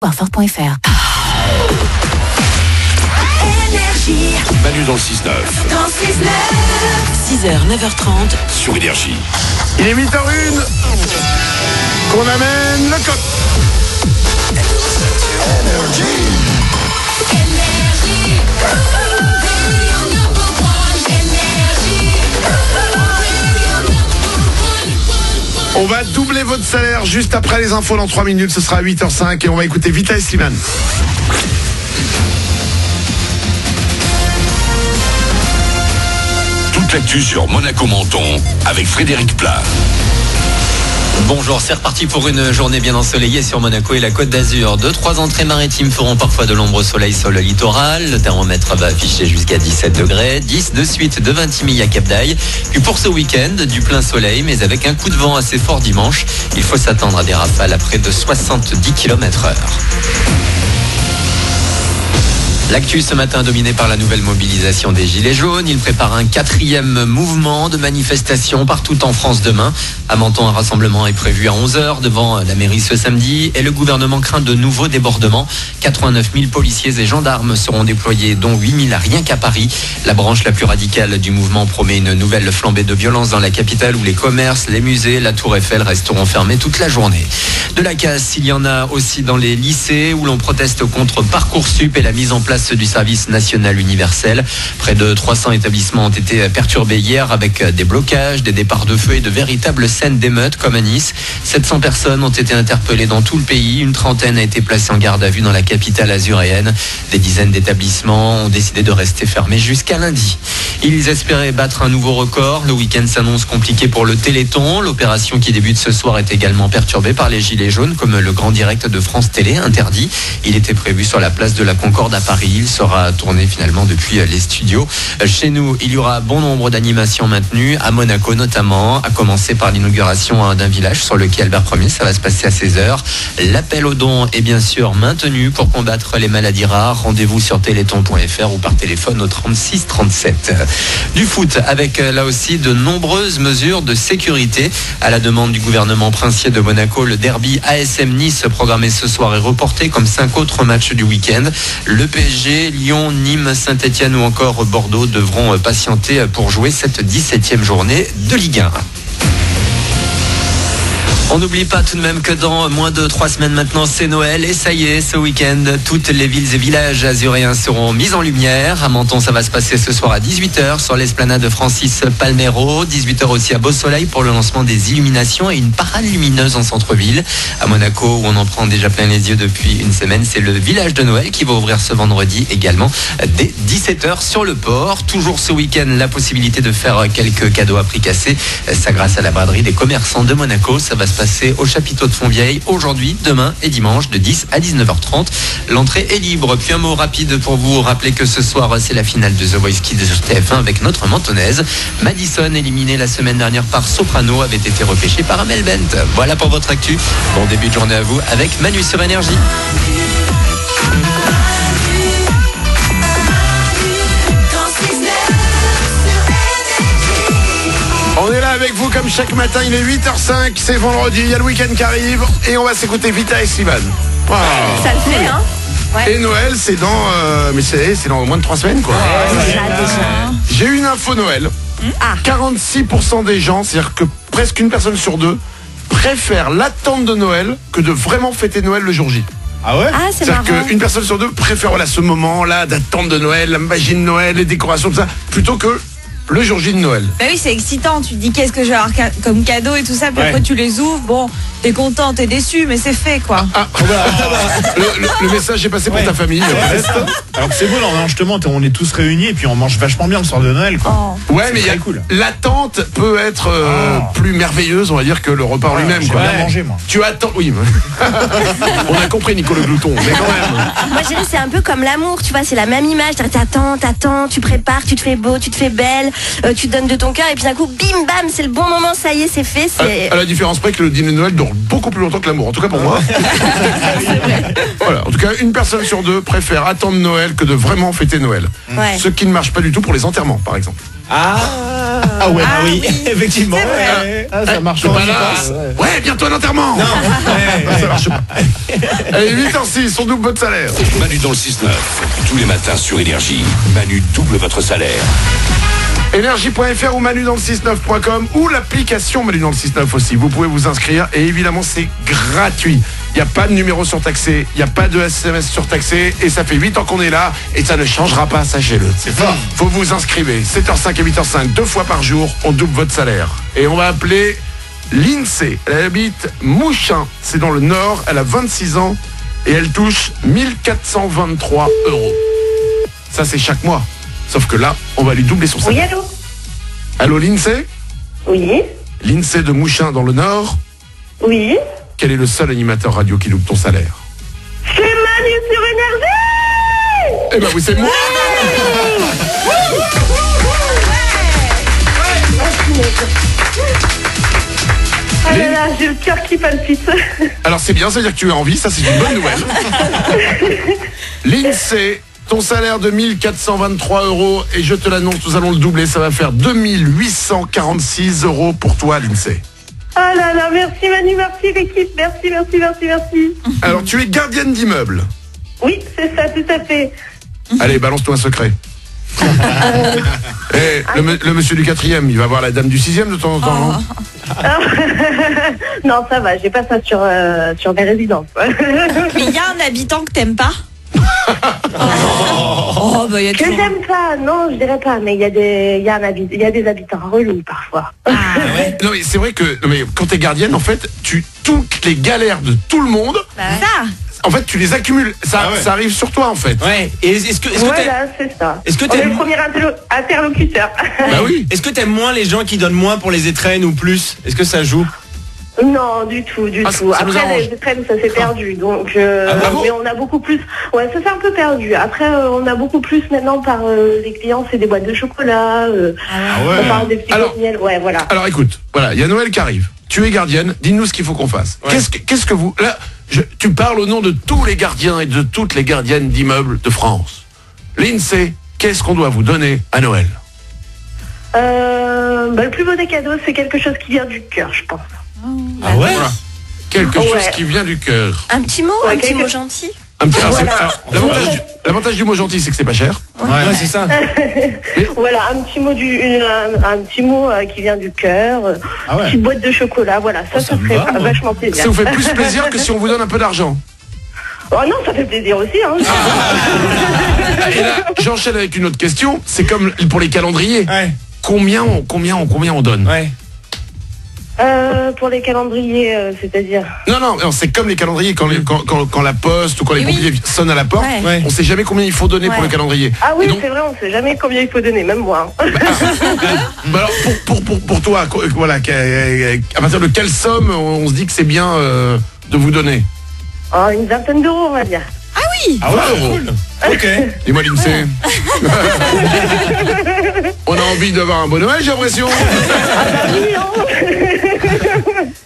Fort.fr. Manu dans le 6-9. 6h, 9h30. Sur Énergie. Il est 8h01. Qu'on amène le coq. On va doubler votre salaire juste après les infos dans 3 minutes. Ce sera à 8h05 et on va écouter Vita et Slimane. Toute l'actu sur Monaco Menton avec Frédéric Plat. Bonjour, c'est reparti pour une journée bien ensoleillée sur Monaco et la Côte d'Azur. 2-3 entrées maritimes feront parfois de l'ombre au soleil sur le littoral. Le thermomètre va afficher jusqu'à 17 degrés, 10 de suite de Vintimille à Cap d'Aille. Puis pour ce week-end, du plein soleil, mais avec un coup de vent assez fort dimanche. Il faut s'attendre à des rafales à près de 70 km/h. L'actu ce matin dominé par la nouvelle mobilisation des Gilets jaunes. Ils préparent un 4e mouvement de manifestation partout en France demain. À Menton, un rassemblement est prévu à 11h devant la mairie ce samedi. Et le gouvernement craint de nouveaux débordements. 89 000 policiers et gendarmes seront déployés, dont 8 000 rien qu'à Paris. La branche la plus radicale du mouvement promet une nouvelle flambée de violence dans la capitale où les commerces, les musées, la Tour Eiffel resteront fermés toute la journée. De la casse, il y en a aussi dans les lycées où l'on proteste contre Parcoursup et la mise en place du service national universel. Près de 300 établissements ont été perturbés hier avec des blocages, des départs de feu et de véritables scènes d'émeutes comme à Nice. 700 personnes ont été interpellées dans tout le pays. Une trentaine a été placée en garde à vue dans la capitale azuréenne. Des dizaines d'établissements ont décidé de rester fermés jusqu'à lundi. Ils espéraient battre un nouveau record. Le week-end s'annonce compliqué pour le Téléthon. L'opération qui débute ce soir est également perturbée par les Gilets jaunes, comme le grand direct de France Télé interdit. Il était prévu sur la place de la Concorde à Paris. Il sera tourné finalement depuis les studios. Chez nous, il y aura bon nombre d'animations maintenues, à Monaco notamment, à commencer par l'inauguration d'un village sur le quai Albert Ier. Ça va se passer à 16h. L'appel aux dons est bien sûr maintenu pour combattre les maladies rares. Rendez-vous sur téléthon.fr ou par téléphone au 36 37. Du foot avec là aussi de nombreuses mesures de sécurité. À la demande du gouvernement princier de Monaco, le derby ASM Nice programmé ce soir est reporté comme 5 autres matchs du week-end. Le PSG, Lyon, Nîmes, Saint-Etienne ou encore Bordeaux devront patienter pour jouer cette 17e journée de Ligue 1. On n'oublie pas tout de même que dans moins de 3 semaines maintenant, c'est Noël. Et ça y est, ce week-end, toutes les villes et villages azuréens seront mis en lumière. À Menton, ça va se passer ce soir à 18h sur l'esplanade Francis Palmero. 18h aussi à Beau Soleil pour le lancement des illuminations et une parade lumineuse en centre-ville. À Monaco, où on en prend déjà plein les yeux depuis une semaine, c'est le village de Noël qui va ouvrir ce vendredi également dès 17h sur le port. Toujours ce week-end, la possibilité de faire quelques cadeaux à prix cassé. Ça grâce à la braderie des commerçants de Monaco. Ça va se passer au chapiteau de Fontvieille aujourd'hui, demain et dimanche de 10 à 19h30. L'entrée est libre. Puis un mot rapide pour vous rappeler que ce soir c'est la finale de The Voice Kids sur TF1 avec notre mentonnaise. Madison, éliminée la semaine dernière par Soprano, avait été repêchée par Amel Bent. Voilà pour votre actu. Bon début de journée à vous avec Manu sur Énergie. On est là avec vous comme chaque matin, il est 8h05, c'est vendredi, il y a le week-end qui arrive et on va s'écouter Vita et Slimane. Wow. Ça le fait, hein. Ouais. Et Noël, c'est dans mais c'est dans moins de 3 semaines quoi. Déjà. J'ai eu une info Noël. 46% des gens, c'est-à-dire que presque une personne sur 2 préfère l'attente de Noël que de vraiment fêter Noël le jour J. Ah ouais? Ah, c'est C'est-à-dire marrant. qu'une personne sur 2 préfère ce moment-là d'attente de Noël, la magie de Noël, les décorations, tout ça, plutôt que le jour J de Noël. Bah oui, c'est excitant. Tu te dis qu'est-ce que je vais avoir comme cadeau et tout ça. Puis Ouais. après, tu les ouvres. Bon, t'es content, t'es déçu, mais c'est fait, quoi. Le message est passé pour ta famille. Alors que c'est beau, non, justement, on est tous réunis et puis on mange vachement bien le soir de Noël, quoi. Oh. Ouais, C'est mais très cool. l'attente peut être plus merveilleuse, on va dire, que le repas en lui-même. J'ai Quoi. bien mangé, moi. Tu attends, oui. On a compris, Nicolas Glouton, mais quand même. Moi, je dirais c'est un peu comme l'amour, tu vois, c'est la même image. T'attends, tu prépares, tu te fais beau, tu te fais belle, tu te donnes de ton cœur et puis d'un coup, bim bam, c'est le bon moment, ça y est, c'est fait. À la différence près que le dîner de Noël dure beaucoup plus longtemps que l'amour, en tout cas pour moi. Voilà, en tout cas, une personne sur deux préfère attendre Noël que de vraiment fêter Noël. Ouais. Ce qui ne marche pas du tout pour les enterrements, par exemple. Ah ouais, Ah oui, oui, effectivement. c'est vrai. Ah, ça marche C'est pas. pas là. Ouais, bientôt un enterrement. Non. Ça marche pas. Allez, 8h06, on double votre salaire. Manu dans le 6-9. Tous les matins sur Énergie. Manu double votre salaire. Énergie.fr ou Manu dans le 69.com ou l'application Manu dans le 69 aussi. Vous pouvez vous inscrire et évidemment c'est gratuit. Il n'y a pas de numéro surtaxé, il n'y a pas de SMS surtaxé et ça fait 8 ans qu'on est là et ça ne changera pas, sachez-le. C'est fort. Faut vous inscrire. 7h05 et 8h05, 2 fois par jour, on double votre salaire. Et on va appeler Lindsay. Elle habite Mouchin, c'est dans le Nord, elle a 26 ans et elle touche 1423 €. Ça c'est chaque mois. Sauf que là, on va lui doubler son salaire. Oui, allô? Allô Lindsay? Oui, Lindsay de Mouchin dans le Nord. oui. Quel est le seul animateur radio qui double ton salaire? C'est Manu sur Énergie! Eh ben oui, c'est moi. Ah là là, j'ai le cœur qui palpite. Alors c'est bien, ça veut dire que tu as envie, ça c'est une bonne nouvelle. Lindsay, ton salaire de 1423 € et je te l'annonce, nous allons le doubler, ça va faire 2846 € pour toi Lindsay. Ah là là, merci Manu, merci l'équipe, merci. Alors tu es gardienne d'immeuble. Oui, c'est ça, tout à fait. Allez, balance-toi un secret. Eh, le monsieur du 4e, il va voir la dame du 6e de temps en temps, non? Non, ça va, j'ai pas ça sur des résidences. Mais il y a un habitant que t'aimes pas? Oh, bah il y a Que toujours... j'aime pas, non, je dirais pas, mais il y a des habitants relous parfois. Non mais c'est vrai que quand t'es gardienne, en fait, toutes les galères de tout le monde, Ça. en fait, tu les accumules. Ça arrive sur toi, en fait. Ouais. Et est-ce que Voilà, c'est ça. Est-ce que On est t'aimes- le premier interlocuteur. Bah oui. est-ce que t'aimes moins les gens qui donnent moins pour les étrennes ou plus? Est-ce que ça joue? Non, du tout. Ah, ça nous Après, arrange. les étrennes, ça s'est perdu. Donc, bon mais on a beaucoup plus. Ouais, ça s'est un peu perdu. Après, on a beaucoup plus maintenant par les clients, c'est des boîtes de chocolat. On parle des petits Alors- miel. Ouais, voilà. Alors écoute, voilà, il y a Noël qui arrive. Tu es gardienne, dis-nous ce qu'il faut qu'on fasse. Ouais. Qu'est-ce que vous... Là, tu parles au nom de tous les gardiens et de toutes les gardiennes d'immeubles de France. Lindsay, qu'est-ce qu'on doit vous donner à Noël? Le plus beau des cadeaux, c'est quelque chose qui vient du cœur, je pense. Ah ouais? Voilà. Quelque Ouais. chose qui vient du cœur. Un petit mot, Ouais, un petit quelque- mot gentil. Un petit- alors, Voilà. alors, l'avantage du mot gentil, c'est que c'est pas cher. Ouais, c'est ça. Voilà, un petit mot un petit mot qui vient du cœur. Ah ouais. Petite boîte de chocolat, voilà. Ça ça me ferait va, moi. vachement plaisir. Ça vous fait plus plaisir que si on vous donne un peu d'argent. Oh non, ça fait plaisir aussi. Hein. Et là, j'enchaîne avec une autre question. C'est comme pour les calendriers. Ouais. Combien on donne? Ouais. Pour les calendriers, c'est-à-dire. Non, c'est comme les calendriers quand la poste ou quand les pompiers sonnent à la porte. Ouais. Ouais. On sait jamais combien il faut donner pour Ouais. le calendrier. Ah oui, Et donc, c'est vrai, on sait jamais combien il faut donner, même moi. Hein. bah alors pour toi, voilà, à partir de quelle somme on se dit que c'est bien de vous donner? Oh, une vingtaine d'euros, on va dire. Ah ouais, 20 €. cool. Ok. Dis-moi Lindsay. On a envie d'avoir un bon Noël, j'ai l'impression. Oui, hein.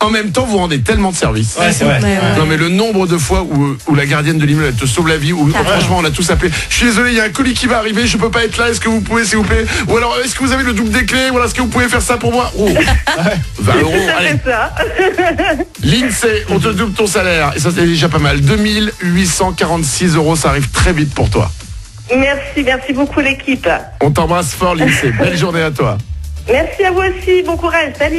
En même temps, vous rendez tellement de services. Ouais, c'est vrai. Non mais le nombre de fois où la gardienne de l'immeuble elle te sauve la vie, où franchement on a tous appelé. Je suis désolé, il y a un colis qui va arriver, je peux pas être là, est-ce que vous pouvez s'il vous plaît? Ou alors est-ce que vous avez le double des clés? Ou alors est-ce que vous pouvez faire ça pour moi? Oh. 20 €, allez. C'est ça. Lindsay, on te double ton salaire et ça c'est déjà pas mal. 2846 €, ça arrive très vite pour toi. Merci beaucoup l'équipe. On t'embrasse fort Lindsay, belle journée à toi. Merci à vous aussi, bon courage, salut.